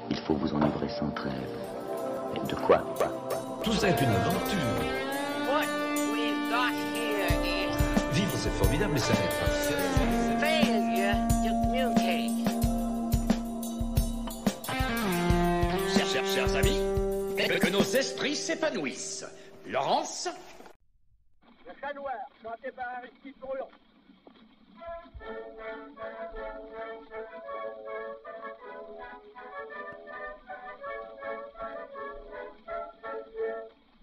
Il faut vous enivrer sans trêve. Et de quoi? Tout ça est une aventure. What we've got here is Vivre, c'est formidable, mais ça n'est pas faire. failure to communicate. Chers amis, que nos esprits s'épanouissent. Laurence? Le chat noir, chanté par Aristide Bruant.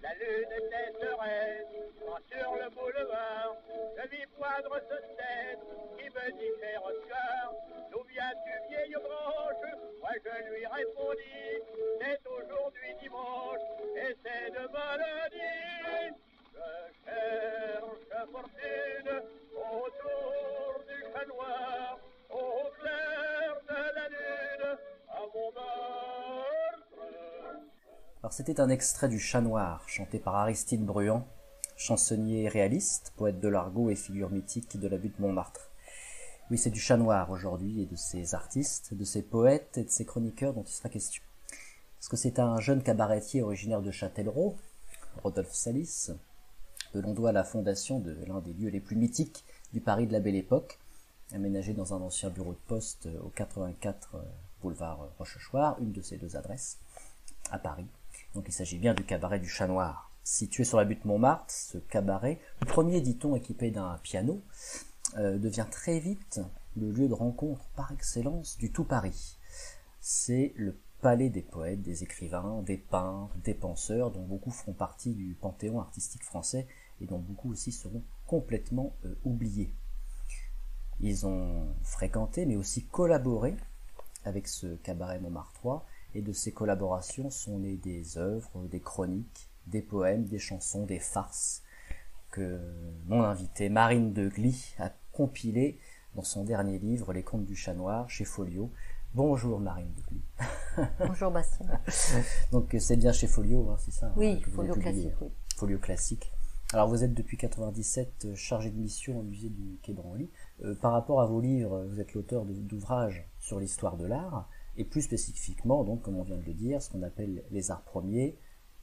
La lune était sereine, quand sur le boulevard, je vis poindre ce cèdre qui me dit, cher Oscar, d'où viens-tu, vieille branche? Moi je lui répondis, c'est aujourd'hui dimanche, et c'est demain lundi. Je cherche fortune autour du chat noir, au clair de la lune, à mon meurtre. Alors c'était un extrait du Chat Noir, chanté par Aristide Bruant, chansonnier réaliste, poète de l'argot et figure mythique de la butte Montmartre. Oui, c'est du Chat Noir aujourd'hui et de ses artistes, de ses poètes et de ses chroniqueurs dont il sera question. Parce que c'est un jeune cabaretier originaire de Châtellerault, Rodolphe Salis, que l'on doit la fondation de l'un des lieux les plus mythiques du Paris de la Belle Époque, aménagé dans un ancien bureau de poste au 84 boulevard Rochechouart, une de ses deux adresses, à Paris. Donc il s'agit bien du cabaret du Chat Noir. Situé sur la butte Montmartre, ce cabaret, le premier, dit-on, équipé d'un piano, devient très vite le lieu de rencontre par excellence du tout Paris. C'est le palais des poètes, des écrivains, des peintres, des penseurs, dont beaucoup feront partie du panthéon artistique français et dont beaucoup aussi seront complètement oubliés. Ils ont fréquenté, mais aussi collaboré avec ce cabaret montmartrois, et de ces collaborations sont nées des œuvres, des chroniques, des poèmes, des chansons, des farces, que mon invitée Marine de Gly a compilé dans son dernier livre, Les Contes du Chat Noir, chez Folio. Bonjour Marine de Gly. Bonjour Bastien. Donc c'est bien chez Folio, hein, c'est ça? Oui, que vous Folio avez publié, classique. Oui. Folio classique. Alors vous êtes depuis 97 chargé de mission au musée du Quai Branly. Par rapport à vos livres, vous êtes l'auteur d'ouvrages sur l'histoire de l'art, et plus spécifiquement, donc, comme on vient de le dire, ce qu'on appelle les arts premiers,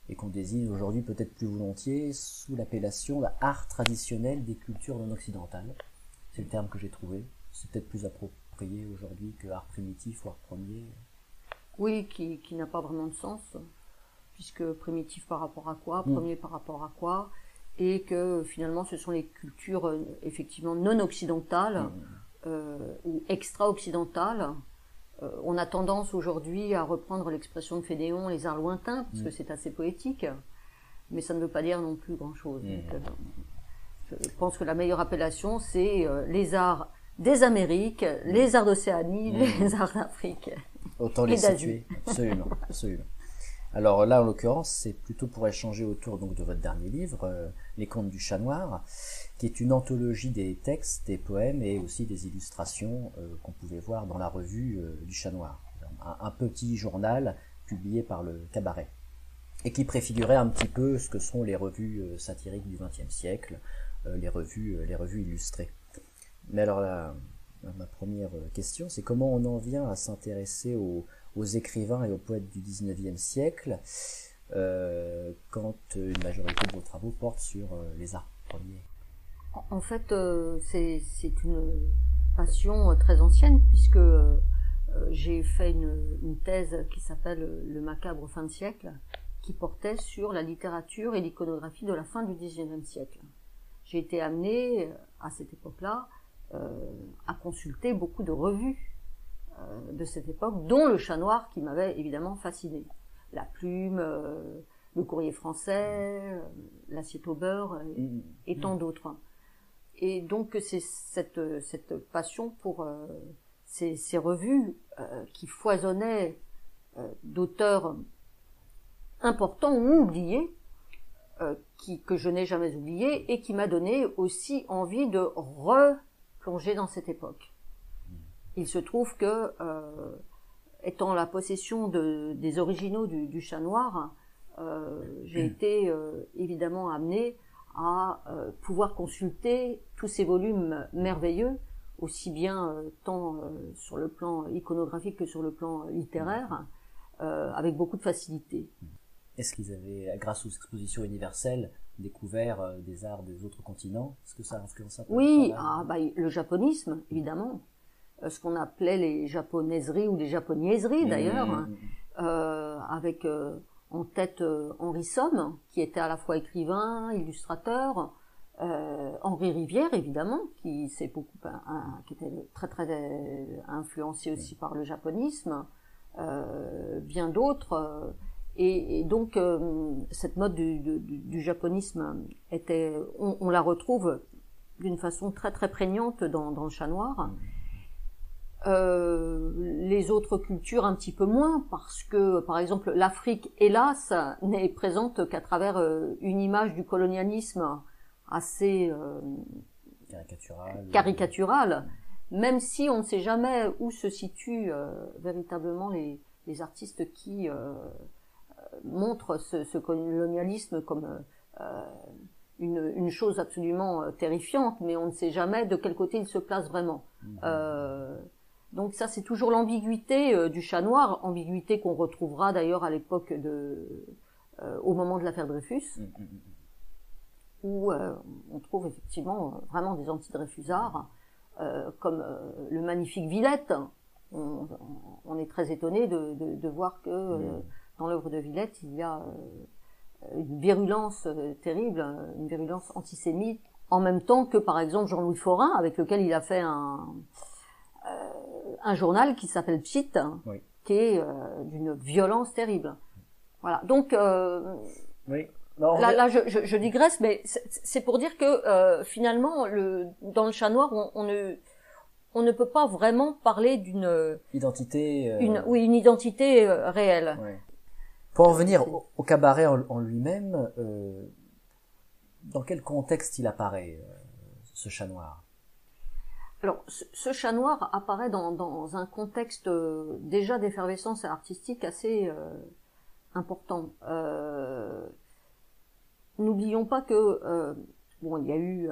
et qu'on désigne aujourd'hui peut-être plus volontiers sous l'appellation d'art traditionnel des cultures non occidentales. C'est le terme que j'ai trouvé. C'est peut-être plus approprié aujourd'hui que art primitif ou art premier. Oui, qui n'a pas vraiment de sens, puisque primitif par rapport à quoi, premier par rapport à quoi, et que finalement ce sont les cultures effectivement non occidentales ou extra-occidentales. On a tendance aujourd'hui à reprendre l'expression de Fédéon, les arts lointains, parce que c'est assez poétique, mais ça ne veut pas dire non plus grand-chose. Donc, je pense que la meilleure appellation, c'est les arts des Amériques, les arts d'Océanie, les arts d'Afrique. Autant les situer, absolument, absolument. Alors là, en l'occurrence, c'est plutôt pour échanger autour donc de votre dernier livre, Les Contes du Chat Noir, qui est une anthologie des textes, des poèmes et aussi des illustrations qu'on pouvait voir dans la revue du Chat Noir, un petit journal publié par le Cabaret, et qui préfigurait un petit peu ce que sont les revues satiriques du XXe siècle, les revues illustrées. Mais alors ma première question, c'est comment on en vient à s'intéresser aux écrivains et aux poètes du XIXe siècle quand une majorité de vos travaux portent sur les arts premiers. En fait, c'est une passion très ancienne, puisque j'ai fait une thèse qui s'appelle Le macabre fin de siècle, qui portait sur la littérature et l'iconographie de la fin du XIXe siècle. J'ai été amenée, à cette époque-là, à consulter beaucoup de revues de cette époque, dont le Chat Noir qui m'avait évidemment fasciné. La Plume, le Courrier français, l'Assiette au beurre et tant d'autres. Et donc c'est cette passion pour ces revues qui foisonnaient d'auteurs importants ou oubliés, que je n'ai jamais oubliés, et qui m'a donné aussi envie de replonger dans cette époque. Il se trouve que, étant la possession des originaux du Chat Noir, j'ai été évidemment amenée à pouvoir consulter tous ces volumes merveilleux aussi bien tant sur le plan iconographique que sur le plan littéraire, avec beaucoup de facilité. Est-ce qu'ils avaient, grâce aux expositions universelles, découvert des arts des autres continents? Est-ce que ça a influencé un peu Oui, le travail? le japonisme, évidemment. Ce qu'on appelait les japonaiseries ou les japoniaiseries, d'ailleurs, avec en tête Henri Somme, qui était à la fois écrivain, illustrateur, Henri Rivière, évidemment, qui s'est beaucoup, qui était très très influencé aussi par le japonisme, bien d'autres. Et donc cette mode du japonisme était, on la retrouve d'une façon très très prégnante dans le Chat Noir. Les autres cultures un petit peu moins, parce que par exemple l'Afrique, hélas, n'est présente qu'à travers une image du colonialisme assez caricaturale, même si on ne sait jamais où se situent véritablement les artistes qui montrent ce colonialisme comme une chose absolument terrifiante, mais on ne sait jamais de quel côté il se place vraiment. Donc ça, c'est toujours l'ambiguïté du Chat Noir, ambiguïté qu'on retrouvera d'ailleurs à l'époque au moment de l'affaire Dreyfus, où on trouve effectivement vraiment des anti-Dreyfusards, comme le magnifique Villette. On est très étonné de voir que dans l'œuvre de Villette, il y a une virulence terrible, une virulence antisémite, en même temps que par exemple Jean-Louis Forain, avec lequel il a fait un journal qui s'appelle Pchit, qui est d'une violence terrible. Voilà. Donc là, je digresse, mais c'est pour dire que finalement, dans le Chat Noir, on ne peut pas vraiment parler d'une identité, une identité réelle. Ouais. Pour en revenir au cabaret en lui-même, dans quel contexte il apparaît, ce Chat Noir? Alors, ce Chat Noir apparaît dans un contexte déjà d'effervescence artistique assez important. N'oublions pas que il y a eu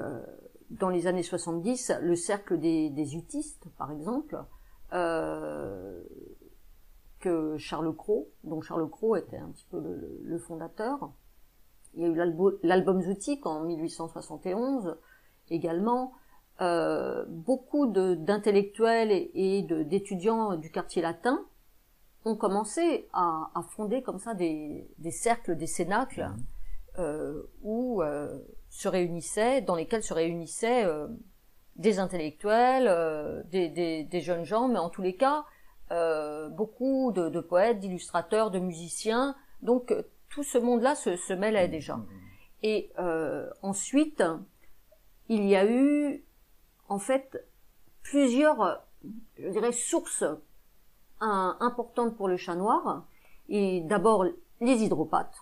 dans les années 70 le cercle des utistes, par exemple, que Charles Cros, dont Charles Cros était un petit peu le fondateur. Il y a eu l'album Zoutique en 1871 également. Beaucoup d'intellectuels et d'étudiants du quartier latin ont commencé à fonder comme ça des cercles, des cénacles, dans lesquels se réunissaient des intellectuels, des jeunes gens, mais en tous les cas beaucoup de poètes, d'illustrateurs, de musiciens. Donc tout ce monde-là se mêlait déjà. Et ensuite, il y a eu en fait plusieurs, je dirais, sources importantes pour le Chat Noir. Et d'abord les hydropathes.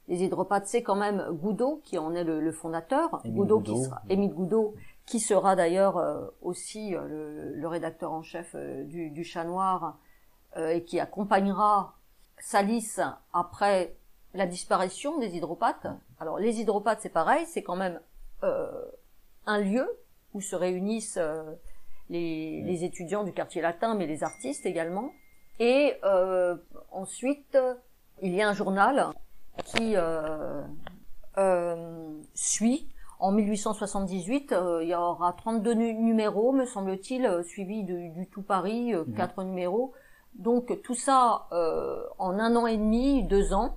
Les hydropathes, c'est quand même Goudot qui en est le fondateur. Émile Goudot, qui sera d'ailleurs aussi le rédacteur en chef du Chat Noir et qui accompagnera Salis après la disparition des hydropathes. Alors les hydropathes, c'est pareil, c'est quand même un lieu où se réunissent les étudiants du quartier latin, mais les artistes également. Et ensuite, il y a un journal qui suit. En 1878, il y aura 32 numéros, me semble-t-il, suivis du Tout Paris, 4 numéros. Donc tout ça, en 1 an et demi, 2 ans,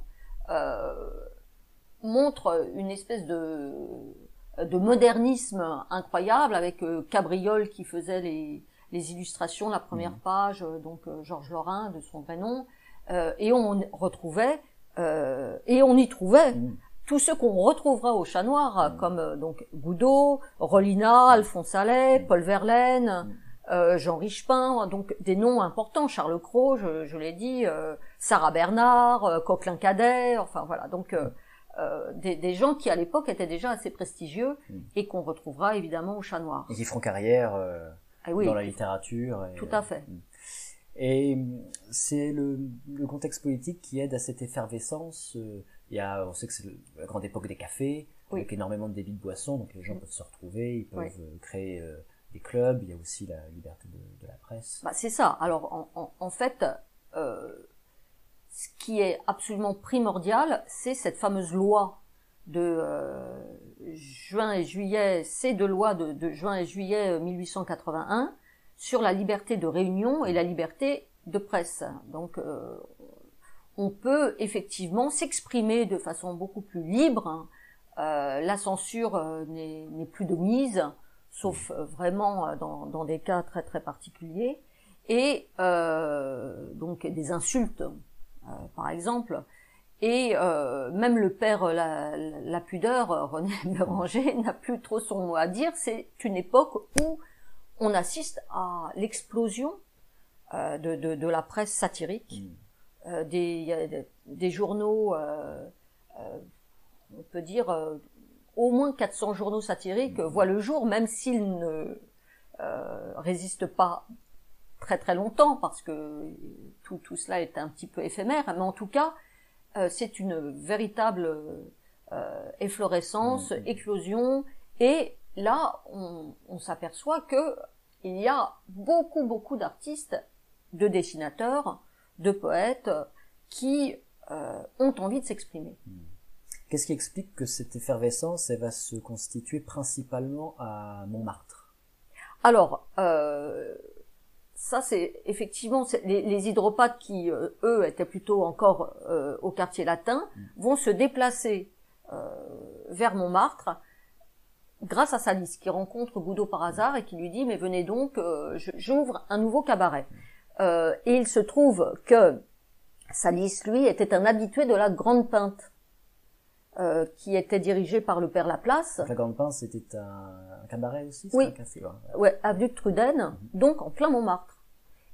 montre une espèce de modernisme incroyable, avec Cabriole qui faisait les illustrations, la première page, donc Georges Lorrain de son vrai nom, et on y trouvait tous ceux qu'on retrouvera au Chat Noir, comme donc Goudot, Rollinat, Alphonse Allais, Paul Verlaine, Jean Richepin, donc des noms importants, Charles Cros, je l'ai dit, Sarah Bernard, Coquelin-Cadet, enfin voilà, donc des gens qui à l'époque étaient déjà assez prestigieux et qu'on retrouvera évidemment au Chat Noir. Et qui feront carrière dans la littérature. Tout à fait. Et c'est le contexte politique qui aide à cette effervescence. On sait que c'est la grande époque des cafés, avec énormément de débits de boissons, donc les gens peuvent se retrouver, ils peuvent créer des clubs, il y a aussi la liberté de la presse. Bah, c'est ça. Alors, en fait, ce qui est absolument primordial, c'est cette fameuse loi de juin et juillet, ces deux lois de juin et juillet 1881 sur la liberté de réunion et la liberté de presse. Donc, on peut effectivement s'exprimer de façon beaucoup plus libre. Hein. La censure n'est plus de mise, sauf vraiment dans des cas très très particuliers. Et donc des insultes, par exemple. Et même le père la pudeur, René Béranger, n'a plus trop son mot à dire. C'est une époque où on assiste à l'explosion de la presse satirique. Il y a des journaux, on peut dire, au moins 400 journaux satiriques voient le jour, même s'ils ne résistent pas très très longtemps, parce que tout cela est un petit peu éphémère, mais en tout cas, c'est une véritable efflorescence, éclosion, et là, on s'aperçoit que il y a beaucoup d'artistes, de dessinateurs, de poètes, qui ont envie de s'exprimer. Qu'est-ce qui explique que cette effervescence, elle va se constituer principalement à Montmartre? Alors, ça c'est effectivement les hydropathes qui, eux, étaient plutôt encore au quartier latin, vont se déplacer vers Montmartre grâce à Salis, qui rencontre Goudot par hasard et qui lui dit « Mais venez donc, j'ouvre un nouveau cabaret ». Et il se trouve que Salis, lui, était un habitué de la Grande Pinte, qui était dirigé par le père Laplace. Donc, la Grande Pinte, c'était un cabaret aussi? Oui. Un café, ouais, avenue de Truden, donc en plein Montmartre.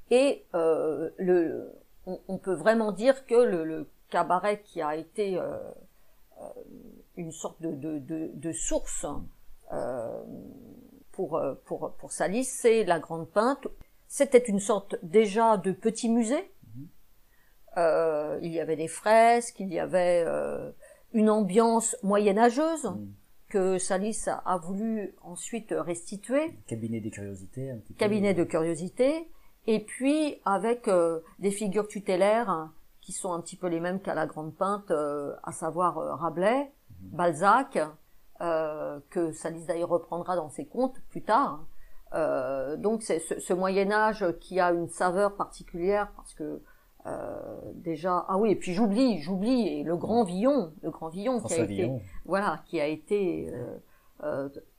Et on peut vraiment dire que le cabaret qui a été une sorte de source pour Salis, c'est la Grande Pinte. C'était une sorte déjà de petit musée. Il y avait des fresques, il y avait une ambiance moyenâgeuse que Salis a voulu ensuite restituer. Cabinet des curiosités, un petit peu. Cabinet de curiosités. Et puis avec des figures tutélaires qui sont un petit peu les mêmes qu'à la Grande Pinte, à savoir Rabelais, Balzac, que Salis d'ailleurs reprendra dans ses contes plus tard. Donc c'est ce Moyen-Âge qui a une saveur particulière parce que déjà et puis j'oublie et le Grand Villon François Villon. qui a été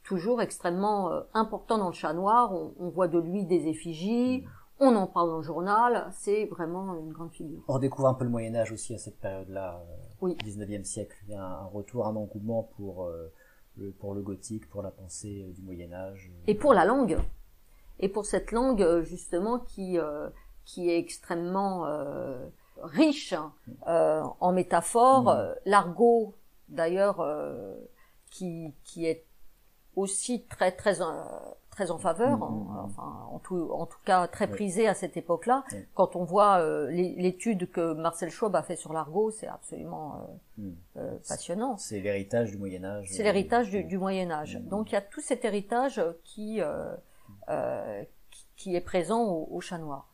toujours extrêmement important dans le Chat Noir. On voit de lui des effigies, on en parle dans le journal, c'est vraiment une grande figure. On redécouvre un peu le Moyen-Âge aussi à cette période-là, oui. 19e siècle. Il y a un retour, un engouement pour le gothique, pour la pensée du Moyen-Âge. Et pour la langue. Et pour cette langue, justement, qui est extrêmement riche en métaphores. L'argot, d'ailleurs, qui est aussi très en faveur, en tout cas très prisé à cette époque-là. Quand on voit l'étude que Marcel Schwab a fait sur l'argot, c'est absolument passionnant. C'est l'héritage du Moyen-Âge. C'est l'héritage du Moyen-Âge. Donc il y a tout cet héritage qui est présent au Chat Noir.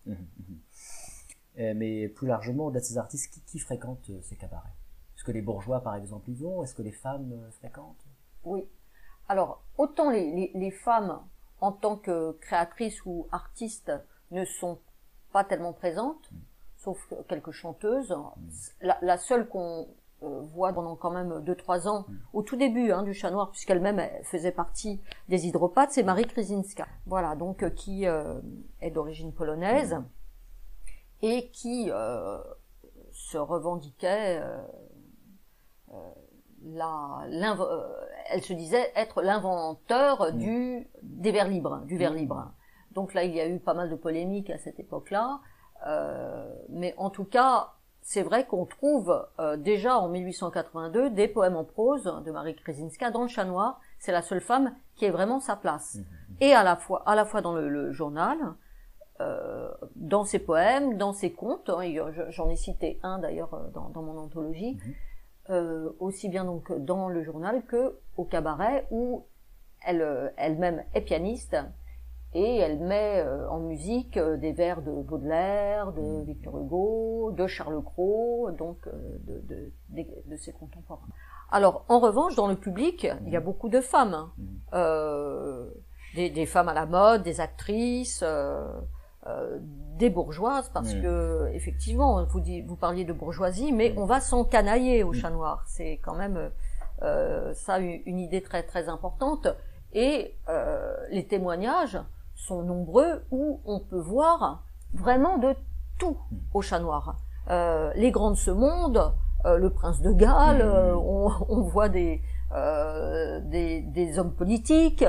Mais plus largement, au-delà de ces artistes, qui fréquentent ces cabarets? Est-ce que les bourgeois, par exemple, y vont? Est-ce que les femmes fréquentent? Oui. Alors, autant les femmes, en tant que créatrices ou artistes, ne sont pas tellement présentes, sauf quelques chanteuses. La seule qu'on voit pendant quand même 2-3 ans, au tout début du Chat Noir, puisqu'elle-même faisait partie des hydropathes, c'est Marie Krysinska. Voilà, donc qui est d'origine polonaise et qui se revendiquait elle se disait être l'inventeur des vers libres, du vers libre. Donc là, il y a eu pas mal de polémiques à cette époque-là, mais en tout cas, c'est vrai qu'on trouve déjà en 1882 des poèmes en prose de Marie Krysinska dans le Chat Noir. C'est la seule femme qui ait vraiment sa place. Et à la fois dans le journal, dans ses poèmes, dans ses contes. J'en ai cité un d'ailleurs dans mon anthologie. Aussi bien donc dans le journal que au cabaret où elle-même est pianiste et elle met en musique des vers de Baudelaire, de Victor Hugo, de Charles Cros, donc de ses contemporains. Alors, en revanche, dans le public, il y a beaucoup de femmes, des femmes à la mode, des actrices, des bourgeoises, parce que effectivement, vous parliez de bourgeoisie, mais on va s'encanailler au Chat Noir. C'est quand même ça une idée très très importante. Et les témoignages sont nombreux où on peut voir vraiment de tout au Chat Noir. Les grands de ce monde, le prince de Galles, on voit des hommes politiques,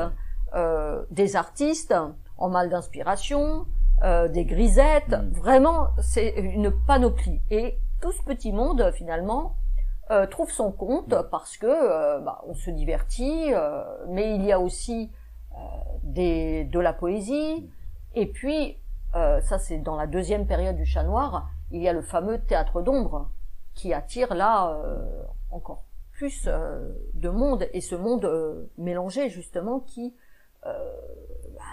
des artistes en mal d'inspiration, des grisettes. Vraiment, c'est une panoplie. Et tout ce petit monde, finalement, trouve son compte parce que on se divertit, mais il y a aussi de la poésie. Et puis, ça c'est dans la deuxième période du Chat Noir, il y a le fameux théâtre d'ombre qui attire là encore plus de monde, et ce monde mélangé justement qui va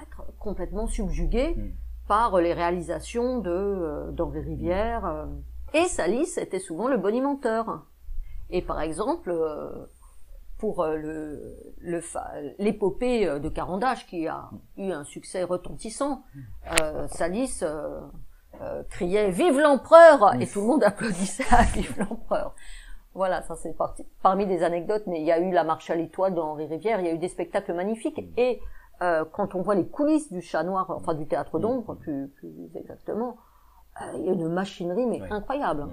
être complètement subjugué par les réalisations d'Henri Rivière. Et Salis était souvent le bonimenteur. Et par exemple, pour l'épopée de Carandache, qui a eu un succès retentissant, Salis criait « Vive l'empereur !» et tout le monde applaudissait à « Vive l'empereur !» Voilà, ça c'est parmi des anecdotes, mais il y a eu la marche à l'étoile d'Henri Rivière, il y a eu des spectacles magnifiques, et quand on voit les coulisses du Chat Noir, enfin du théâtre d'ombre plus exactement, il y a une machinerie mais incroyable.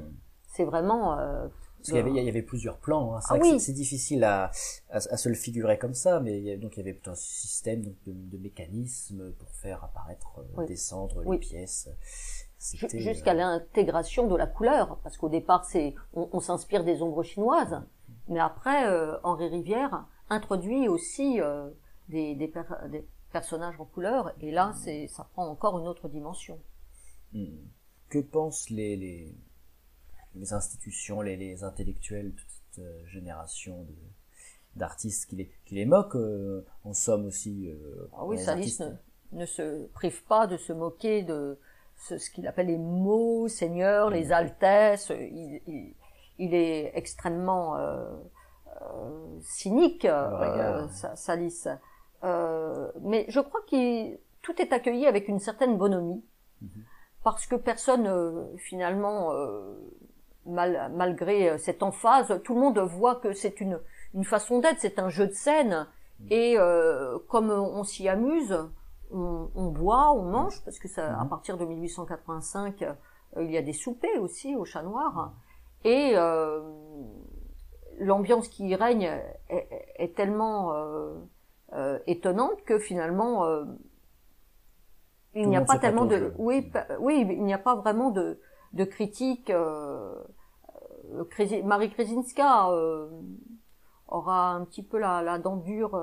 C'est vraiment... Parce qu'il y avait plusieurs plans, hein. C'est difficile à se le figurer comme ça, mais il y avait tout un système de mécanismes pour faire apparaître, descendre les pièces. Jusqu'à l'intégration de la couleur, parce qu'au départ on s'inspire des ombres chinoises, mais après Henri Rivière introduit aussi des personnages en couleur, et là ça prend encore une autre dimension. Que pensent les institutions, les intellectuels, toute cette génération d'artistes qui les moquent, en somme aussi. Salis ne se prive pas de se moquer de ce qu'il appelle les mots seigneurs, les altesses. Il est extrêmement cynique, Salis. Mais je crois que tout est accueilli avec une certaine bonhomie, parce que personne, finalement, malgré cette emphase, tout le monde voit que c'est une façon d'être, c'est un jeu de scène, et comme on s'y amuse, on boit, on mange, parce que ça, à partir de 1885, il y a des soupers aussi au Chat Noir, et l'ambiance qui y règne est tellement étonnante que finalement il n'y a pas tellement de il n'y a pas vraiment de critique. Marie Krzezinska aura un petit peu la dent dure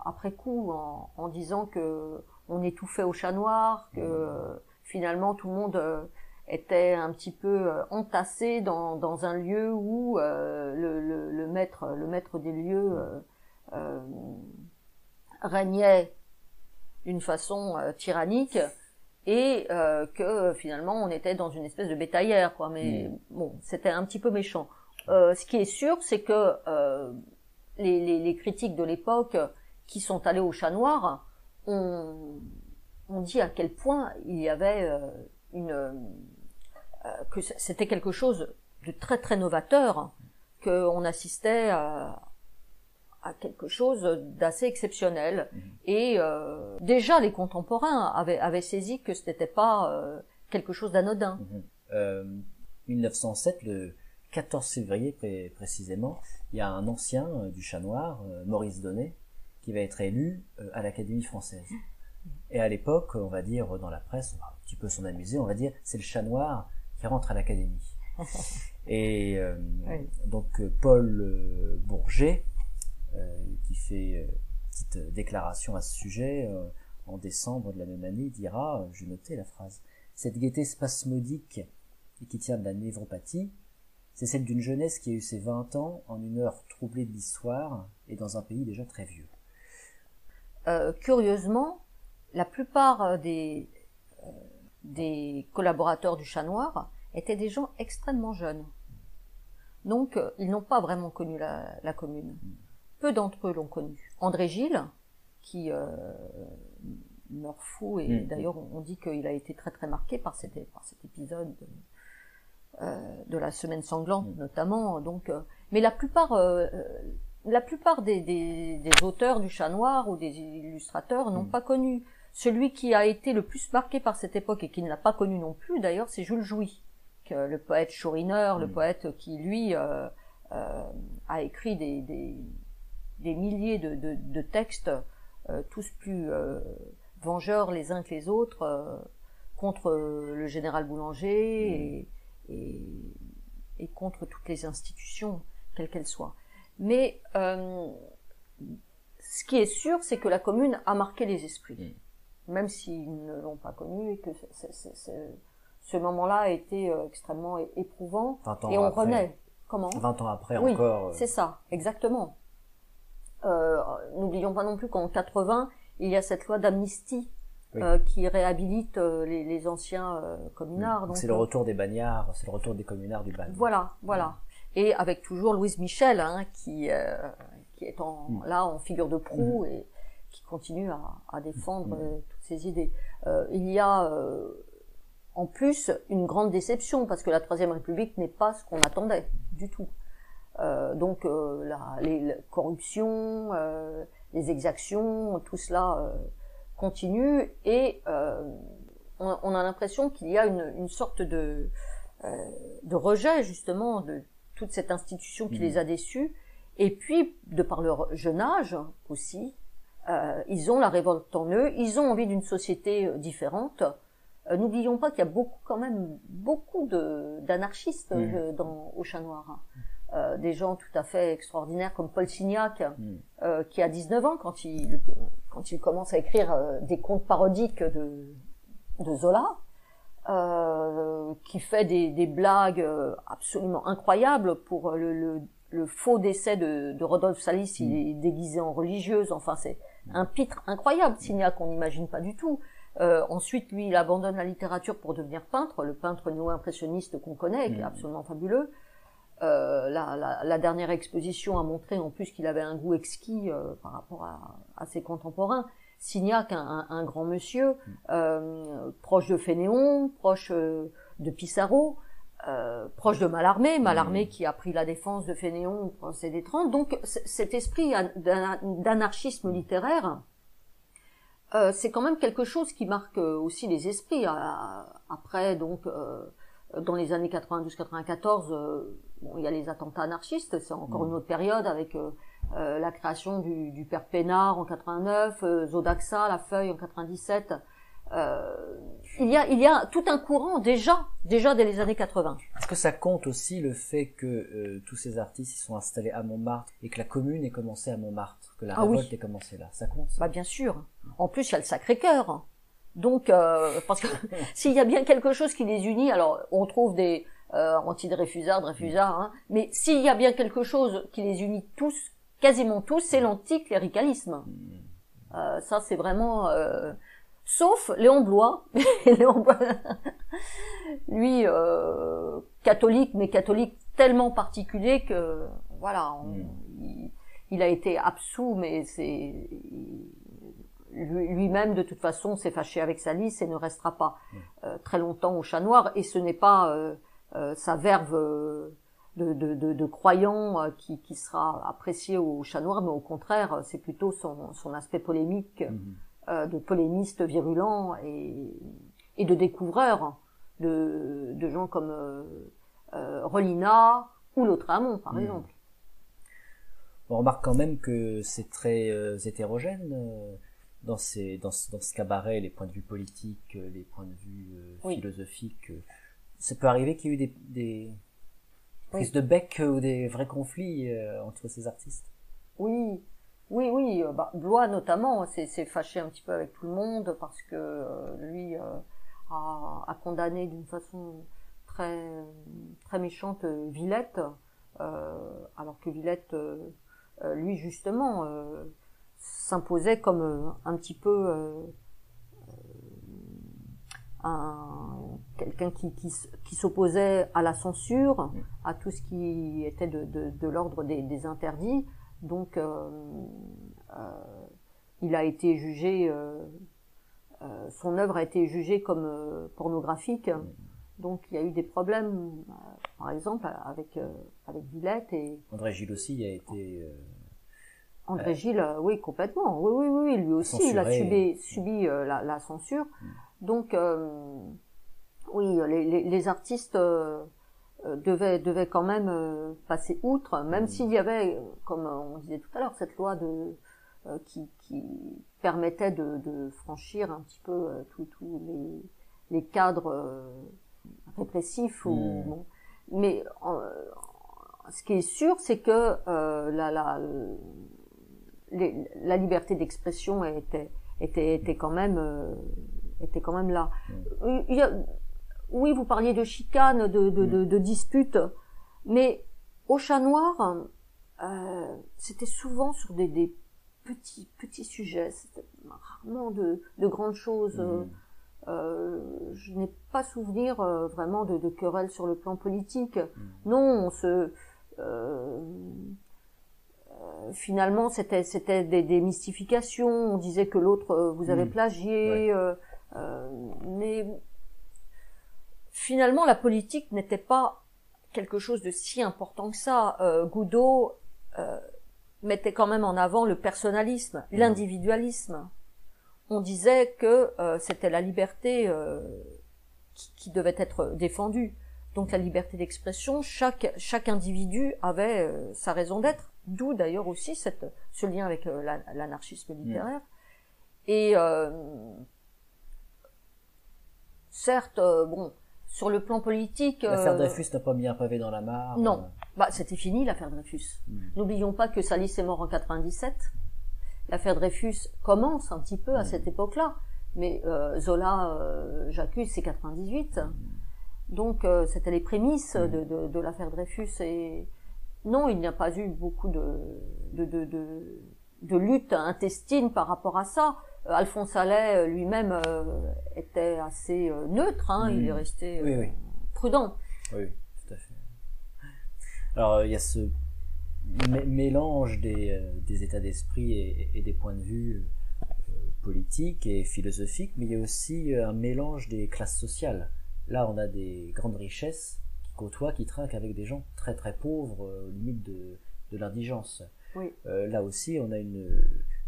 après coup en disant que on étouffait au Chat Noir, que finalement tout le monde était un petit peu entassé dans un lieu où le maître des lieux régnait d'une façon tyrannique, et que finalement on était dans une espèce de bétaillère, quoi. Mais bon, c'était un petit peu méchant. Ce qui est sûr, c'est que les critiques de l'époque qui sont allés au Chat Noir ont dit à quel point il y avait que c'était quelque chose de très très novateur, qu'on assistait à quelque chose d'assez exceptionnel. Et déjà les contemporains avaient saisi que ce n'était pas quelque chose d'anodin. 1907, le 14 février précisément, il y a un ancien du Chat Noir, Maurice Donnet, qui va être élu à l'Académie française. Et à l'époque, on va dire dans la presse, on va un petit peu s'en amuser, on va dire c'est le Chat Noir qui rentre à l'Académie. Et donc Paul Bourget, qui fait une petite déclaration à ce sujet en décembre de la même année, dira, je notais la phrase, cette gaieté spasmodique et qui tient de la névropathie, c'est celle d'une jeunesse qui a eu ses 20 ans en une heure troublée de l'histoire et dans un pays déjà très vieux. Curieusement, la plupart des collaborateurs du Chat Noir étaient des gens extrêmement jeunes. Donc, ils n'ont pas vraiment connu la commune. Peu d'entre eux l'ont connu. André Gilles, qui meurt fou, et d'ailleurs on dit qu'il a été très très marqué par cet épisode de la semaine sanglante notamment. Donc, mais la plupart des auteurs du Chat Noir ou des illustrateurs n'ont pas connu. Celui qui a été le plus marqué par cette époque et qui ne l'a pas connu non plus, d'ailleurs, c'est Jules Jouy, le poète chourineur, le poète qui, lui, a écrit des milliers de textes, tous plus vengeurs les uns que les autres, contre le général Boulanger et contre toutes les institutions, quelles qu'elles soient. Mais ce qui est sûr, c'est que la Commune a marqué les esprits, même s'ils ne l'ont pas connu, et que ce moment-là a été extrêmement éprouvant. Et on renaît. Comment 20 ans après oui, encore. C'est ça, exactement. N'oublions pas non plus qu'en 80, il y a cette loi d'amnistie qui réhabilite les anciens communards. Donc c'est le retour des bagnards, c'est le retour des communards du bagne. Voilà. Et avec toujours Louise Michel, qui est là en figure de proue et qui continue à défendre toutes ces idées. Il y a en plus une grande déception parce que la Troisième République n'est pas ce qu'on attendait du tout. Donc les corruptions, les exactions, tout cela continue et on a l'impression qu'il y a une sorte de rejet justement de toute cette institution qui les a déçus. Et puis, de par leur jeune âge aussi, ils ont la révolte en eux, ils ont envie d'une société différente. N'oublions pas qu'il y a quand même beaucoup d'anarchistes au Chat Noir. Des gens tout à fait extraordinaires comme Paul Signac, qui a 19 ans quand il commence à écrire des contes parodiques de Zola, qui fait des blagues absolument incroyables pour le faux décès de Rodolphe Salis. Il est déguisé en religieuse, enfin c'est un pitre incroyable, Signac, on n'imagine pas du tout. Ensuite, lui, il abandonne la littérature pour devenir peintre, le peintre néo-impressionniste qu'on connaît, qui est absolument fabuleux. La dernière exposition a montré en plus qu'il avait un goût exquis par rapport à ses contemporains. Signac, un grand monsieur, proche de Fénéon, proche de Pissarro, proche de Mallarmé qui a pris la défense de Fénéon au procès des 30. Donc cet esprit d'anarchisme littéraire, c'est quand même quelque chose qui marque aussi les esprits. Après, donc, dans les années 92-94, il y a les attentats anarchistes, c'est encore une autre période avec la création du Père Pénard en 89, Zodaxa, La Feuille en 97. Il y a tout un courant déjà dès les années 80. Est-ce que ça compte aussi le fait que tous ces artistes ils sont installés à Montmartre et que la Commune ait commencé à Montmartre, que la révolte ait commencé là? Ça compte, ça? Bah bien sûr. En plus, il y a le Sacré-Cœur. Donc, parce que s'il y a bien quelque chose qui les unit, alors on trouve des anti-Dreyfusards, mais s'il y a bien quelque chose qui les unit tous, quasiment tous, c'est l'anticléricalisme. Ça, c'est vraiment... sauf Léon Bloy. Léon Bloy, lui, catholique, mais catholique tellement particulier que, voilà, il a été absous, mais lui-même, de toute façon, s'est fâché avec Salis et ne restera pas très longtemps au Chat Noir. Et ce n'est pas sa verve de croyant qui sera appréciée au Chat Noir, mais au contraire, c'est plutôt son aspect polémique, de polémiste virulent et de découvreur de gens comme Rolina ou Lautréamont, par exemple. On remarque quand même que c'est très hétérogène dans ce cabaret, les points de vue politiques, les points de vue philosophiques. Ça peut arriver qu'il y ait eu des prises de bec ou des vrais conflits entre ces artistes. Oui. Blois notamment s'est fâché un petit peu avec tout le monde parce que lui a condamné d'une façon très très méchante Villette, alors que Villette lui justement s'imposait comme un petit peu quelqu'un qui s'opposait à la censure, à tout ce qui était de l'ordre des interdits. Donc, il a été jugé, son œuvre a été jugée comme pornographique. Donc, il y a eu des problèmes, par exemple, avec Villette et André Gilles aussi a été... André Gilles, oui, complètement. Oui, lui aussi, il a subi la censure. Donc, oui, les artistes devaient quand même passer outre, même s'il y avait, comme on disait tout à l'heure, cette loi qui permettait de franchir un petit peu tous les cadres répressifs. Bon. Mais ce qui est sûr, c'est que la liberté d'expression était quand même là. Oui, vous parliez de chicane, de disputes, mais au Chat Noir, c'était souvent sur des petits sujets, c'était rarement de grandes choses. Je n'ai pas souvenir vraiment de querelles sur le plan politique. Non, finalement, c'était des mystifications. On disait que l'autre vous avait plagié, mais finalement, la politique n'était pas quelque chose de si important que ça. Goudot mettait quand même en avant le personnalisme, l'individualisme. On disait que c'était la liberté qui devait être défendue. Donc la liberté d'expression, chaque individu avait sa raison d'être, d'où d'ailleurs aussi ce lien avec l'anarchisme littéraire. Et certes, bon, sur le plan politique... L'affaire Dreyfus n'a pas mis un pavé dans la mare. Non, c'était fini l'affaire Dreyfus. N'oublions pas que Salis est mort en 97. L'affaire Dreyfus commence un petit peu à cette époque-là, mais Zola, j'accuse, c'est 98. Donc c'était les prémices de l'affaire Dreyfus. Et non, il n'y a pas eu beaucoup de lutte intestine par rapport à ça. Alphonse Allais lui-même était assez neutre, il est resté prudent. Oui, tout à fait. Alors il y a ce mélange des états d'esprit et des points de vue politiques et philosophiques, mais il y a aussi un mélange des classes sociales. Là, on a des grandes richesses qui côtoient, qui trinquent avec des gens très très pauvres, aux limites de l'indigence. Oui. Là aussi, on a une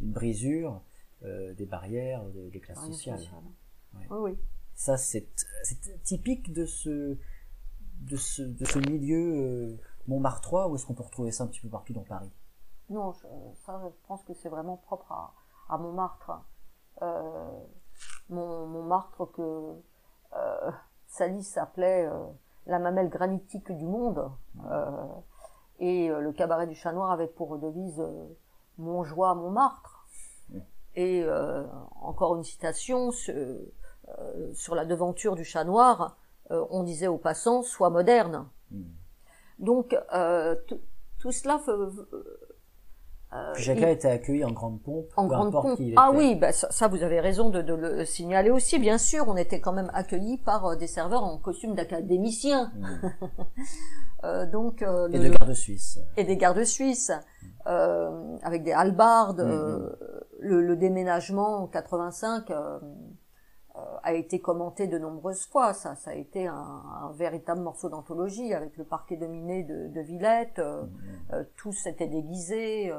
brisure des barrières, des classes sociales. Ouais. Oui. Ça, c'est typique de ce milieu montmartrois, ou est-ce qu'on peut retrouver ça un petit peu partout dans Paris? Non, je pense que c'est vraiment propre à Montmartre. Montmartre que Salis appelait la mamelle granitique du monde, et le cabaret du Chat Noir avait pour devise Montjoie, Montmartre. Et encore une citation sur la devanture du Chat Noir, on disait aux passants, sois moderne. Donc tout cela puis chacun était accueilli en grande pompe, en peu grande importe pompe. qui il Ah était. oui, ça vous avez raison de le signaler aussi. Bien sûr, on était quand même accueillis par des serveurs en costume d'académiciens. Donc Et de gardes suisses. Et des gardes suisses, avec des hallebardes. Le déménagement en 85 a été commenté de nombreuses fois. Ça a été un véritable morceau d'anthologie avec le parquet dominé de Villette. Tous étaient déguisés.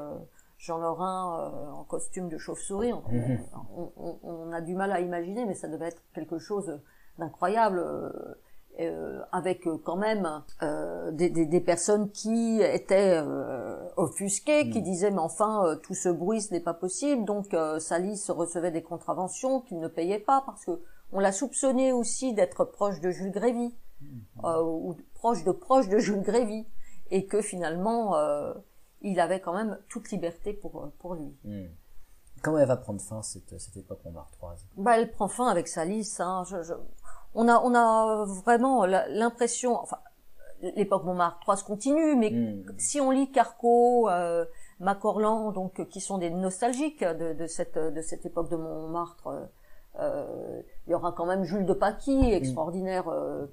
Jean Lorrain en costume de chauve-souris. On a du mal à imaginer, mais ça devait être quelque chose d'incroyable. Avec quand même des personnes qui étaient offusquées, qui disaient mais enfin tout ce bruit ce n'est pas possible. Donc Salis recevait des contraventions qu'il ne payait pas parce que on l'a soupçonné aussi d'être proche de Jules Grévy ou proche de Jules Grévy, et que finalement il avait quand même toute liberté pour lui. Comment elle va prendre fin cette époque montmartroise? Elle prend fin avec Salis. On a vraiment l'impression, enfin, l'époque montmartroise continue, mais si on lit Carco, Macorlan, donc qui sont des nostalgiques de cette époque de Montmartre, Il y aura quand même Jules de Paquis, extraordinaire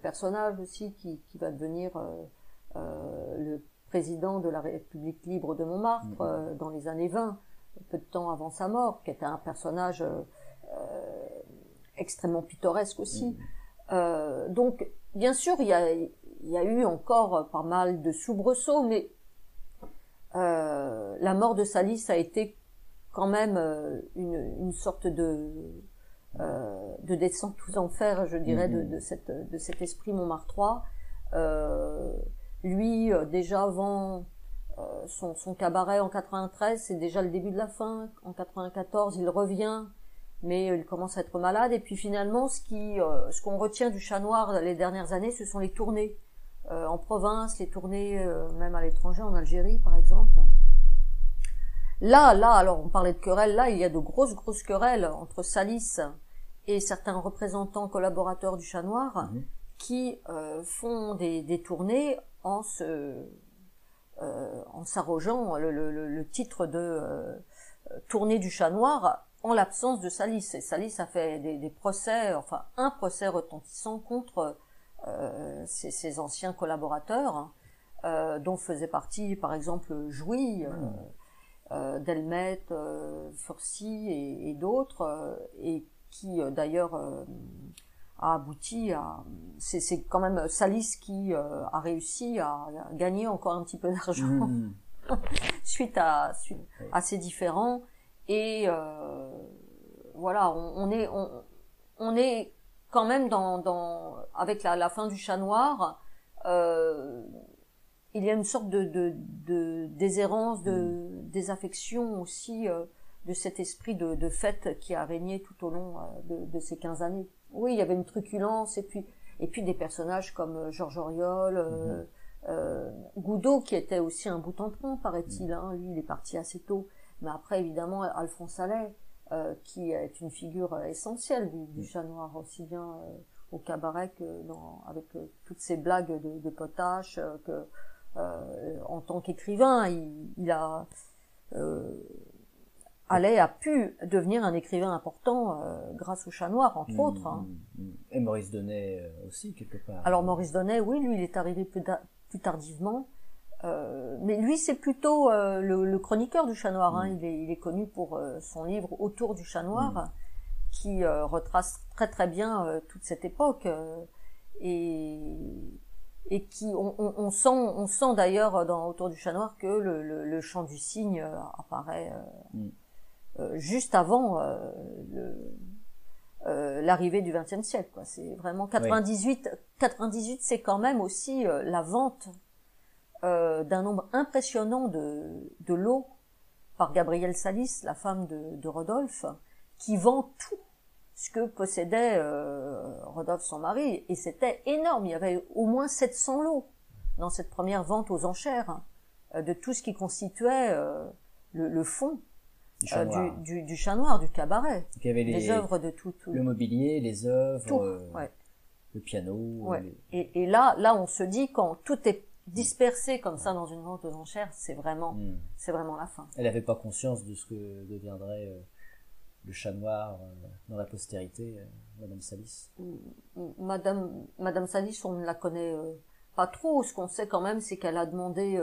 personnage aussi, qui va devenir le président de la République libre de Montmartre dans les années 20, peu de temps avant sa mort, qui était un personnage extrêmement pittoresque aussi. Donc, bien sûr, il y a eu encore pas mal de soubresauts, mais la mort de Salis a été quand même une sorte de descente aux enfers, je dirais, de cet esprit montmartrois. Lui, déjà avant son cabaret en 93, c'est déjà le début de la fin. En 94, il revient, mais il commence à être malade. Et puis finalement, ce qu'on retient du Chat Noir les dernières années, ce sont les tournées en province, les tournées même à l'étranger, en Algérie par exemple. Là, alors on parlait de querelles, là il y a de grosses querelles entre Salis et certains représentants collaborateurs du Chat Noir qui font des tournées en s'arrogeant le titre de tournée du Chat Noir en l'absence de Salis. Et Salis a fait des procès, enfin un procès retentissant contre ses anciens collaborateurs, dont faisait partie par exemple Jouy, Delmet, Furcy et d'autres, et qui d'ailleurs a abouti à... C'est quand même Salis qui a réussi à gagner encore un petit peu d'argent suite à ces différends. Et voilà, on est quand même avec la fin du Chat Noir, il y a une sorte de déshérence, de désaffection aussi de cet esprit de fête qui a régné tout au long de ces 15 années. Oui, il y avait une truculence, et puis des personnages comme Georges Auriol, Goudot, qui était aussi un bout en train, paraît-il, hein. Lui, il est parti assez tôt. Mais après, évidemment, Alphonse Allais, qui est une figure essentielle du Chat Noir, aussi bien au cabaret que avec toutes ces blagues de potache, en tant qu'écrivain, Allais a pu devenir un écrivain important grâce au Chat Noir, entre autres. Hein. Et Maurice Donnet aussi, quelque part. Alors Maurice Donnet, oui, lui, il est arrivé plus tardivement. Mais lui, c'est plutôt le chroniqueur du Chat Noir. Hein. Il est connu pour son livre Autour du Chat Noir, qui retrace très très bien toute cette époque. Et qui on sent d'ailleurs dans Autour du Chat Noir que le chant du cygne apparaît juste avant l'arrivée du XXe siècle, quoi. C'est vraiment 98, c'est quand même aussi la vente d'un nombre impressionnant de lots par Gabrielle Salis, la femme de Rodolphe, qui vend tout ce que possédait Rodolphe, son mari, et c'était énorme. Il y avait au moins 700 lots dans cette première vente aux enchères de tout ce qui constituait le fond du Chat Noir, du cabaret. Donc, il y avait les œuvres de tout. Le mobilier, les œuvres, tout, le piano. Ouais. Et là, on se dit, quand tout est dispersé comme ça dans une vente aux enchères, c'est vraiment la fin. Elle n'avait pas conscience de ce que deviendrait le Chat Noir dans la postérité, Madame Salis. Madame Salis, on ne la connaît pas trop. Ce qu'on sait quand même, c'est qu'elle a demandé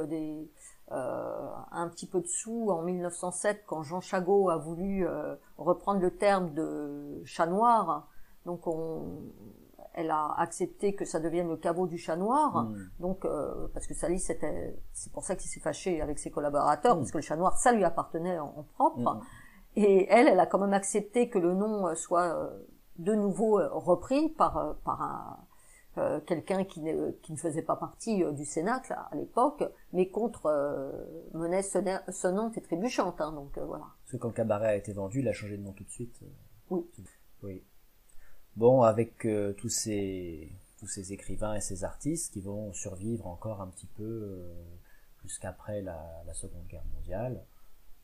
un petit peu de sous en 1907 quand Jean Chagot a voulu reprendre le terme de Chat Noir. Donc elle a accepté que ça devienne le caveau du Chat Noir. Donc parce que Salis c'est pour ça qu'il s'est fâché avec ses collaborateurs, parce que le Chat Noir, ça lui appartenait en propre. Et elle a quand même accepté que le nom soit de nouveau repris par quelqu'un qui ne faisait pas partie du Cénacle à l'époque, mais contre monnaie sonnante et trébuchante. Hein, donc voilà. Parce que quand le cabaret a été vendu, il a changé de nom tout de suite. Oui. Bon, avec tous ces écrivains et ces artistes qui vont survivre encore un petit peu jusqu'après la Seconde Guerre mondiale.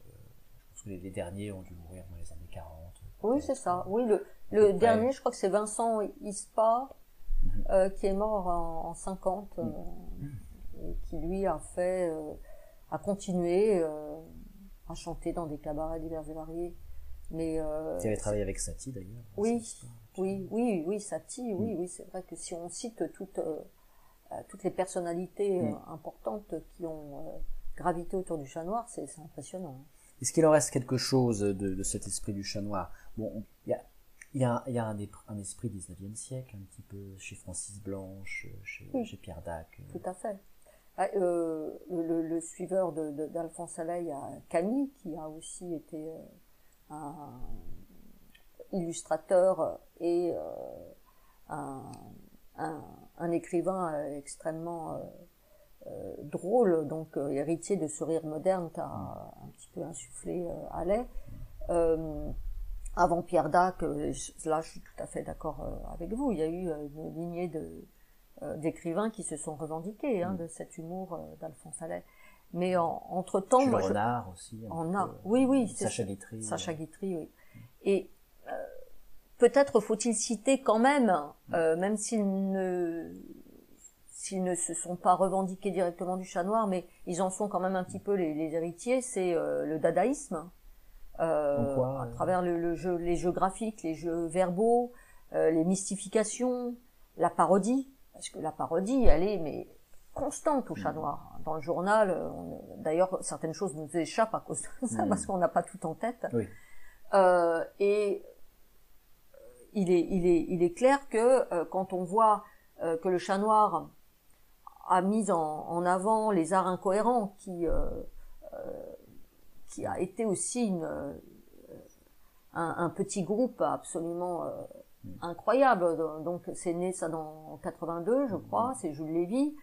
Je pense que les derniers ont dû mourir dans les années 40. Oui, c'est ça. Oui, le dernier, je crois que c'est Vincent Ispa, qui est mort en 50, et qui lui a continué à chanter dans des cabarets divers et variés Mais Tu avais travaillé avec Satie d'ailleurs. oui, C'est ça. oui, Satie, oui, c'est vrai que si on cite toutes les personnalités importantes qui ont gravité autour du chat noir, c'est impressionnant. Est-ce qu'il en reste quelque chose de cet esprit du chat noir? Bon, il y a un esprit 19e siècle, un petit peu chez Francis Blanche, chez Pierre Dac. Tout à fait. Le suiveur d'Alphonse Allais, Camille, qui a aussi été un illustrateur et un écrivain extrêmement drôle, donc héritier de ce rire moderne qu'a un petit peu insufflé Allais. Avant Pierre Dac, là je suis tout à fait d'accord avec vous, il y a eu une lignée d'écrivains qui se sont revendiqués de cet humour d'Alphonse Allais. Mais entre-temps... Jules Renard aussi. Oui, Sacha Guitry. Sacha Guitry, oui. Et peut-être faut-il citer quand même, même s'ils ne se sont pas revendiqués directement du chat noir, mais ils en sont quand même un petit peu les héritiers, c'est le dadaïsme. À travers les jeux graphiques, les jeux verbaux, les mystifications, la parodie, parce que la parodie, elle est constante au chat noir. Dans le journal, d'ailleurs, certaines choses nous échappent à cause de ça, parce qu'on n'a pas tout en tête. Oui. Et il est clair que quand on voit que le chat noir a mis en avant les arts incohérents, qui a été aussi un petit groupe absolument incroyable. Donc c'est né ça dans 82, je crois, c'est Jules Lévy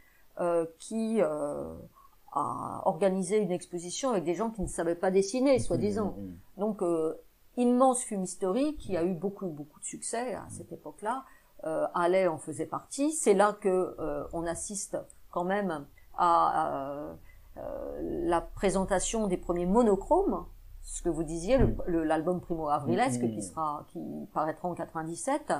qui a organisé une exposition avec des gens qui ne savaient pas dessiner, soi-disant. Donc immense fumisterie qui a eu beaucoup de succès à cette époque-là. Allais en faisait partie. C'est là que on assiste quand même à la présentation des premiers monochromes, ce que vous disiez, l'album Primo Avrilesque qui paraîtra en 97.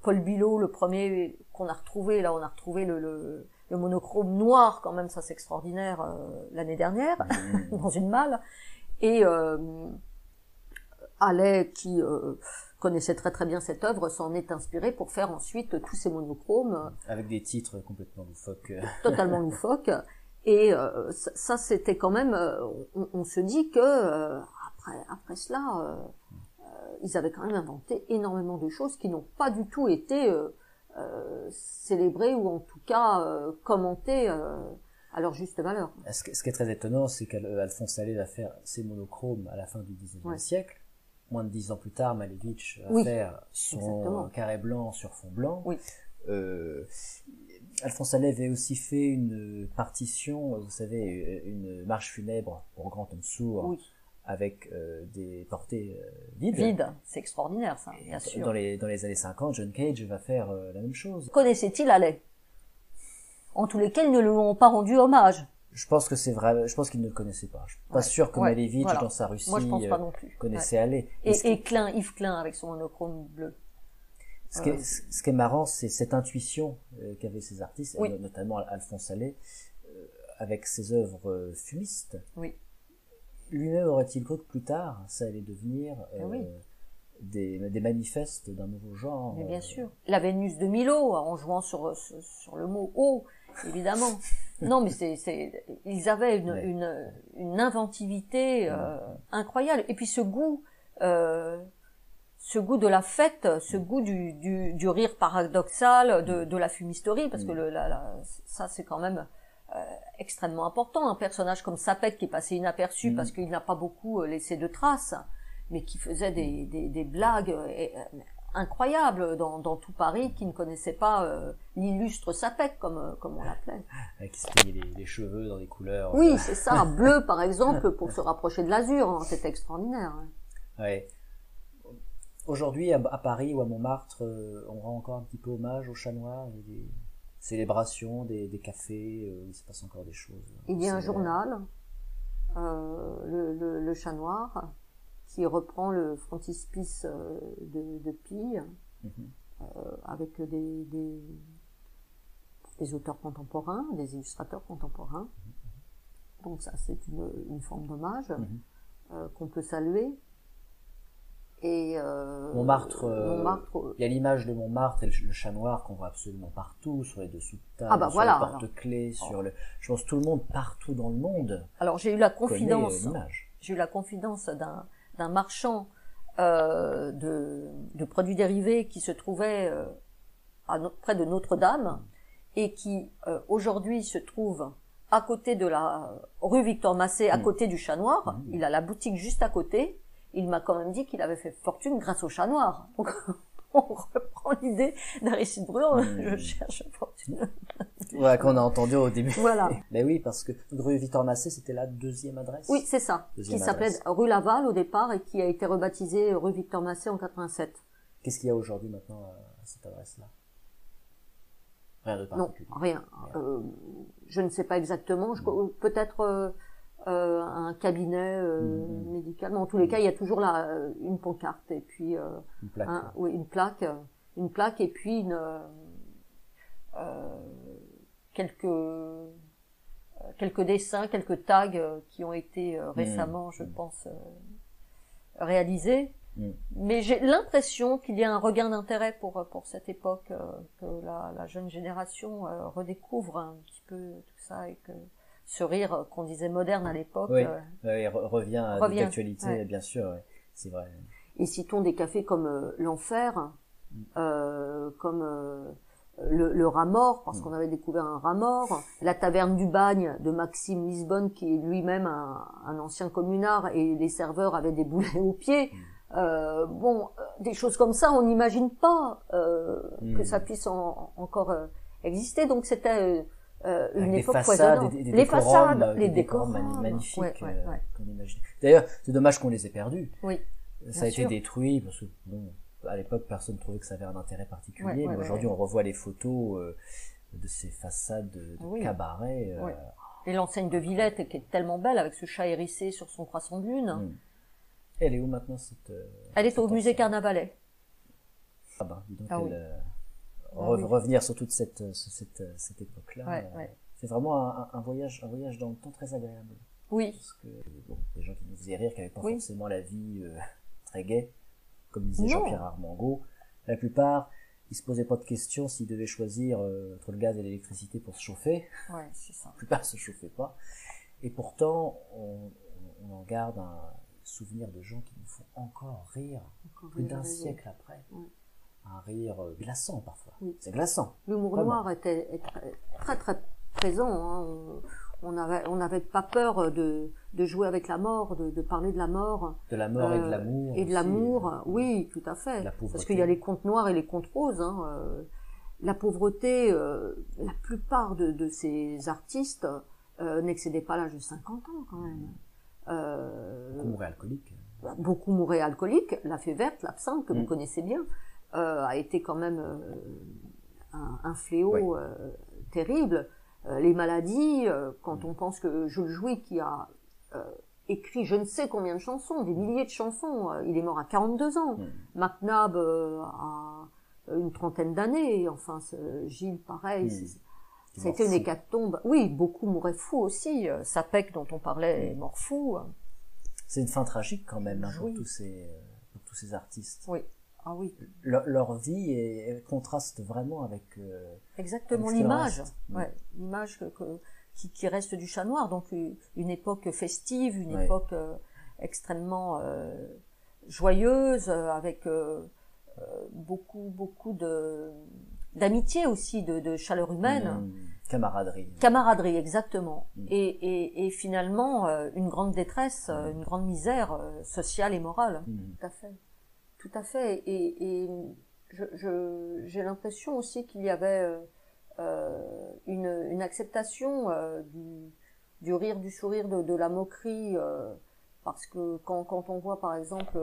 Paul Bilot, le premier qu'on a retrouvé, là on a retrouvé le monochrome noir quand même, ça c'est extraordinaire, l'année dernière, dans une malle. Et Allais, qui connaissait très très bien cette œuvre, s'en est inspiré pour faire ensuite tous ces monochromes. Avec des titres complètement loufoques. Totalement loufoques. Et ça c'était quand même, on se dit que après cela, ils avaient quand même inventé énormément de choses qui n'ont pas du tout été célébrées ou en tout cas commentées à leur juste valeur. Ce qui est très étonnant, c'est qu'Alphonse Allais va faire ses monochromes à la fin du XIXe siècle. Moins de 10 ans plus tard, Malevich va faire son carré blanc sur fond blanc. Oui. Alphonse Allais avait aussi fait une partition, vous savez, une marche funèbre pour grand homme sourd, avec des portées vides. Vides, c'est extraordinaire ça, bien sûr. Dans les années 50, John Cage va faire la même chose. Connaissait-il Allais? En tous les cas, ils ne lui ont pas rendu hommage. Je pense que c'est vrai, je pense qu'il ne le connaissait pas. Je suis pas sûr que Malevich, dans sa Russie, moi, je pense pas non plus. Connaissait Allais. Et Yves Klein avec son monochrome bleu. Ce qui est marrant, c'est cette intuition qu'avaient ces artistes, notamment Alphonse Allais, avec ses œuvres fumistes. Oui. Lui-même aurait-il cru que plus tard, ça allait devenir des manifestes d'un nouveau genre. Mais bien sûr. La Vénus de Milo, en jouant sur le mot eau, évidemment. Non, mais ils avaient une inventivité incroyable. Et puis ce goût de la fête, ce goût du rire paradoxal, de la fumisterie, parce que ça c'est quand même extrêmement important. Un personnage comme Sapet qui est passé inaperçu parce qu'il n'a pas beaucoup laissé de traces, mais qui faisait des blagues incroyables dans tout Paris, qui ne connaissait pas l'illustre Sapet comme on l'appelait. Qui se peignait les cheveux dans des couleurs. Oui, c'est ça, bleu par exemple, pour se rapprocher de l'azur, c'était extraordinaire. Ouais. Aujourd'hui, à Paris ou à Montmartre, on rend encore un petit peu hommage au chat noir. Il y a des célébrations, des cafés, il se passe encore des choses. Il y a un journal, le Chat Noir, qui reprend le frontispice de Pille, avec des auteurs contemporains, des illustrateurs contemporains. Donc ça, c'est une forme d'hommage qu'on peut saluer. Et Montmartre, Montmartre, il y a l'image de Montmartre et le chat noir qu'on voit absolument partout, sur les dessous de table, Ah bah sur voilà, les porte-clés, je pense tout le monde partout dans le monde alors j'ai eu la connaît confidence. l'image. J'ai eu la confidence d'un marchand de produits dérivés qui se trouvait près de Notre-Dame et qui aujourd'hui se trouve à côté de la rue Victor Massé, à côté du Chat Noir. Il a la boutique juste à côté. Il m'a quand même dit qu'il avait fait fortune grâce au Chat Noir. Donc on reprend l'idée d'Aristide Bruand. Je cherche fortune. Ouais, qu'on a entendu au début. Voilà. Mais oui, parce que rue Victor Massé, c'était la deuxième adresse. Oui, c'est ça. Deuxième Qui s'appelait adresse. rue Laval au départ et qui a été rebaptisée rue Victor Massé en 87. Qu'est-ce qu'il y a aujourd'hui maintenant à cette adresse-là? Rien de Non, particulier. rien. Je ne sais pas exactement. Peut-être un cabinet médical. Mais en tous les cas, il y a toujours là une pancarte et puis Une plaque. une plaque et puis quelques dessins, quelques tags qui ont été récemment, je pense, réalisés. Mais j'ai l'impression qu'il y a un regain d'intérêt pour cette époque, que la jeune génération redécouvre un petit peu tout ça et que ce rire qu'on disait moderne à l'époque. Oui, revient à revient, l'actualité, ouais. bien sûr, ouais. C'est vrai. Et citons des cafés comme l'Enfer, comme le Rat Mort, parce qu'on avait découvert un Rat Mort, la Taverne du Bagne de Maxime Lisbonne, qui est lui-même un ancien communard, et les serveurs avaient des boulets aux pieds. Des choses comme ça, on n'imagine pas que ça puisse encore exister. Donc c'était une époque foisonnante. Les façades, les décors décors magnifiques ouais. qu'on imagine. D'ailleurs, c'est dommage qu'on les ait perdus. Oui. Ça a été sûr. détruit parce que bon, à l'époque, personne ne trouvait que ça avait un intérêt particulier. Ouais, mais aujourd'hui, on revoit les photos de ces façades de cabaret. Ouais. Et l'enseigne de Villette qui est tellement belle avec ce chat hérissé sur son croissant de lune. Elle est où maintenant cette Elle est cette au musée enseigne Carnavalet. Ah ben, dis donc, Ah oui. revenir sur toute cette époque-là. Ouais. C'est vraiment un voyage dans le temps très agréable. Oui. Parce que bon, des gens qui nous faisaient rire, qui n'avaient pas Oui. forcément la vie très gaie, comme disait Non. Jean-Pierre Armango. La plupart, ils se posaient pas de questions s'ils devaient choisir entre le gaz et l'électricité pour se chauffer. Ouais, c'est ça. La plupart se chauffaient pas. Et pourtant, on en garde un souvenir de gens qui nous font encore rire plus d'un siècle après. Oui. Un rire glaçant parfois. Oui. C'est glaçant. L'humour Vraiment. noir était très très présent. Hein. On n'avait pas peur de jouer avec la mort, de parler de la mort. De la mort et de l'amour. Et de aussi. l'amour, oui, tout à fait. La pauvreté. Parce qu'il y a les contes noirs et les contes roses. Hein. La pauvreté, la plupart de ces artistes n'excédaient pas l'âge de 50 ans quand même. Beaucoup mouraient alcooliques. Beaucoup mouraient alcooliques. La fée verte, l'absinthe, que vous connaissez bien, a été quand même un fléau terrible. Les maladies, quand on pense que Jules Jouy, qui a écrit je ne sais combien de chansons, des milliers de chansons, il est mort à 42 ans. Mac Nabb a une trentaine d'années. Enfin, Gilles, pareil. Ça a été une hécatombe. Oui, beaucoup mouraient fous aussi. Sapek, dont on parlait, est mort fou. C'est une fin tragique quand même, hein, Oui. pour tous ces artistes. Oui. Ah oui. Leur vie contraste vraiment avec... Exactement, avec ce qu'il en l'image. reste. Ouais, l'image qui reste du Chat Noir. Donc une époque festive, une Ouais. époque extrêmement joyeuse, avec beaucoup d'amitié aussi, de chaleur humaine. Camaraderie. Camaraderie, exactement. Et finalement, une grande détresse, une grande misère sociale et morale. Tout à fait. Tout à fait. Et j'ai l'impression aussi qu'il y avait une acceptation du rire, du sourire, de la moquerie, parce que quand on voit par exemple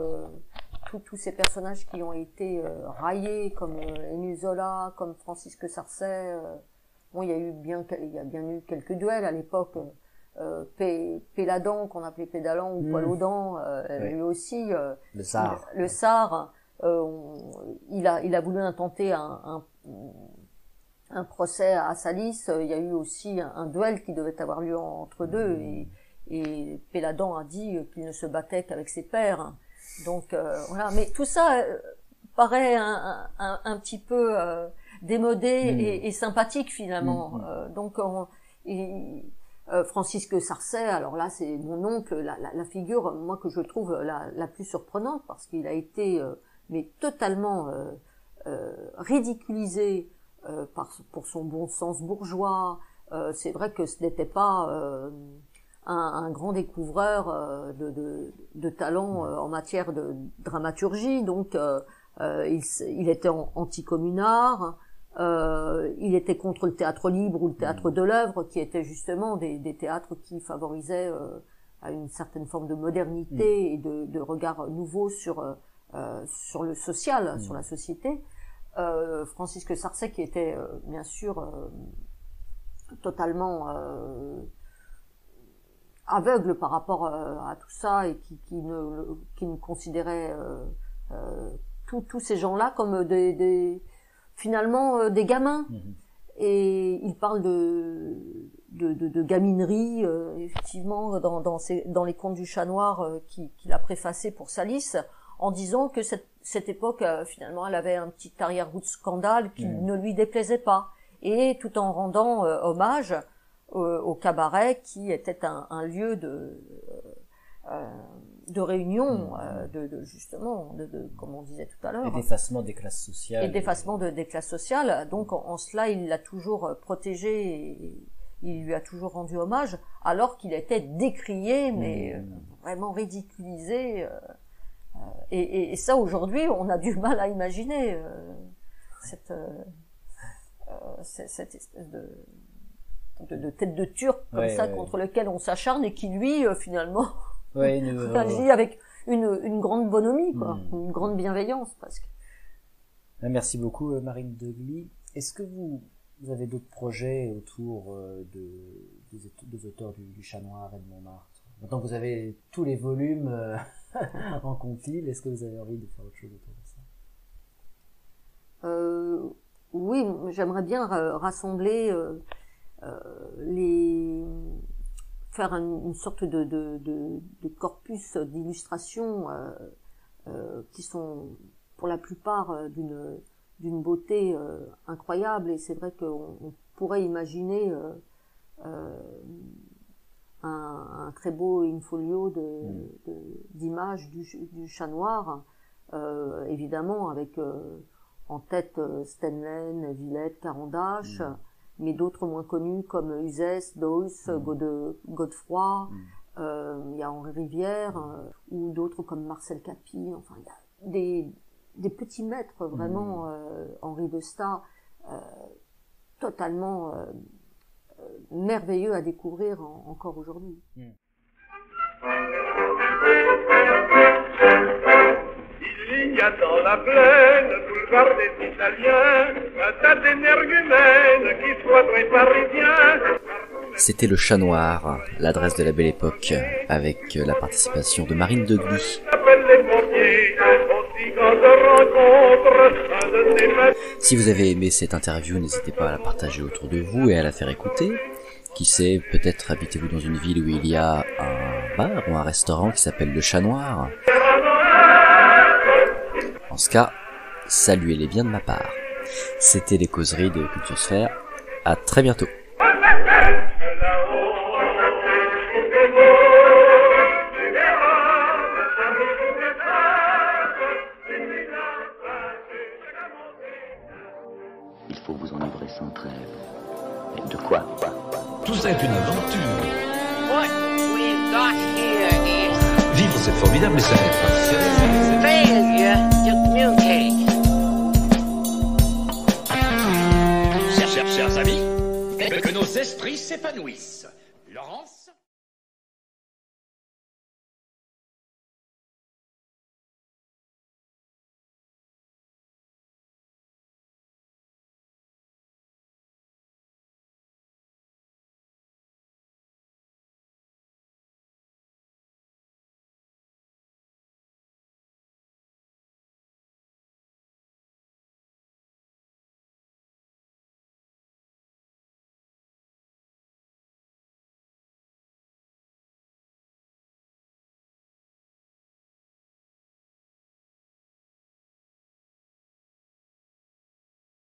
tous ces personnages qui ont été raillés, comme Émile Zola, comme Francisque Sarcey, bon, il y a bien eu quelques duels à l'époque. Péladan, qu'on appelait Pédalan, ou Poil aux dents, lui aussi. Le Sar. Le Sar, il a voulu intenter un procès à Salis. Il y a eu aussi un duel qui devait avoir lieu entre deux, et Péladan a dit qu'il ne se battait qu'avec ses pairs. Donc voilà, mais tout ça paraît un petit peu démodé et sympathique finalement. Donc Francisque Sarcey, alors là c'est mon oncle, la figure moi que je trouve la plus surprenante parce qu'il a été mais totalement ridiculisé pour son bon sens bourgeois. C'est vrai que ce n'était pas un grand découvreur de talent en matière de dramaturgie, donc il était anticommunard, il était contre le théâtre libre ou le théâtre de l'œuvre, qui étaient justement des théâtres qui favorisaient à une certaine forme de modernité et de regard nouveau sur le social, sur la société. Francisque Sarcey qui était bien sûr totalement aveugle par rapport à tout ça et qui ne considérait tous ces gens-là comme finalement des gamins. Et il parle de gaminerie effectivement dans les Contes du Chat Noir qu'il a préfacé pour Salis, en disant que cette époque finalement elle avait un petit arrière-goût de scandale qui ne lui déplaisait pas, et tout en rendant hommage au cabaret qui était un lieu de réunion, justement, comme on disait tout à l'heure. Et d'effacement des classes sociales. Et d'effacement des classes sociales. Donc, en cela, il l'a toujours protégé et il lui a toujours rendu hommage, alors qu'il était décrié, mais vraiment ridiculisé. Et ça, aujourd'hui, on a du mal à imaginer cette espèce de tête de turc comme ça contre lequel on s'acharne et qui, lui, finalement... agit avec une grande bonhomie, quoi, une grande bienveillance presque. Merci beaucoup Marine Degly. Est-ce que vous avez d'autres projets autour des auteurs du Chat Noir et de Montmartre? Maintenant que vous avez tous les volumes en compile, est-ce que vous avez envie de faire autre chose autour de ça? Oui, j'aimerais bien rassembler faire une sorte de corpus d'illustrations qui sont pour la plupart d'une beauté incroyable, et c'est vrai qu'on pourrait imaginer un très beau in-folio d'images du Chat Noir, évidemment avec en tête Stendhal, Villette, Carandache, mais d'autres moins connus comme Uzès, Deuys, Godefroy, il y a Henri Rivière, ou d'autres comme Marcel Capy. Enfin, il y a des petits maîtres vraiment, Henri Besta, totalement merveilleux à découvrir encore aujourd'hui. Il y a dans la plaine, boulevard des Italiens, un tas d'énergumènes qui soient très parisiens. C'était le Chat Noir, l'adresse de la Belle Époque, avec la participation de Marine Degly. Si vous avez aimé cette interview, n'hésitez pas à la partager autour de vous et à la faire écouter. Qui sait, peut-être habitez-vous dans une ville où il y a un bar ou un restaurant qui s'appelle le Chat Noir. En ce cas, saluez-les bien de ma part. C'était les causeries de Culture Sphère. À très bientôt. Il faut vous enivrer sans trêve. Et de quoi? Tout ça est une aventure. What we've got here is Vivre, c'est formidable, mais ça n'est pas sérieux. failure to communicate. Chers amis, que nos esprits s'épanouissent. Laurence